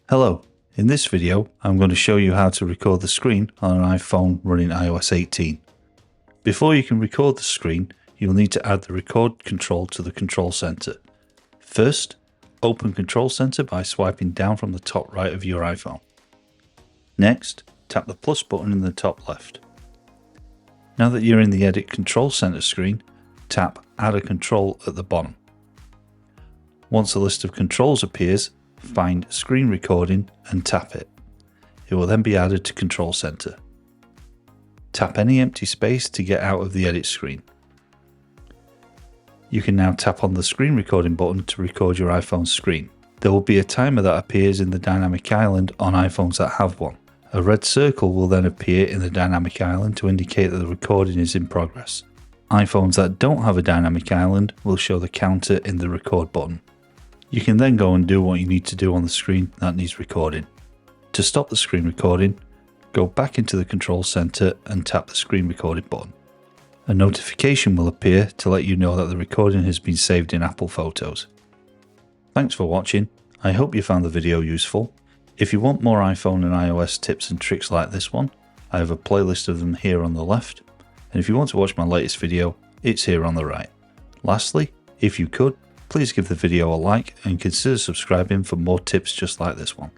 Hello, in this video I'm going to show you how to record the screen on an iPhone running iOS 18. Before you can record the screen, you'll need to add the record control to the control center. First, open Control Center by swiping down from the top right of your iPhone. Next, tap the plus button in the top left. Now that you're in the Edit Control Center screen, tap Add a Control at the bottom. Once a list of controls appears, find Screen Recording and tap it. It will then be added to Control Center. Tap any empty space to get out of the edit screen. You can now tap on the screen recording button to record your iPhone's screen. There will be a timer that appears in the dynamic island on iPhones that have one. A red circle will then appear in the dynamic island to indicate that the recording is in progress. iPhones that don't have a dynamic island will show the counter in the record button. You can then go and do what you need to do on the screen that needs recording. To stop the screen recording, go back into the control center and tap the screen recording button. A notification will appear to let you know that the recording has been saved in Apple Photos. Thanks for watching. I hope you found the video useful. If you want more iPhone and iOS tips and tricks like this one, I have a playlist of them here on the left. And if you want to watch my latest video, it's here on the right. Lastly, if you could, please give the video a like and consider subscribing for more tips just like this one.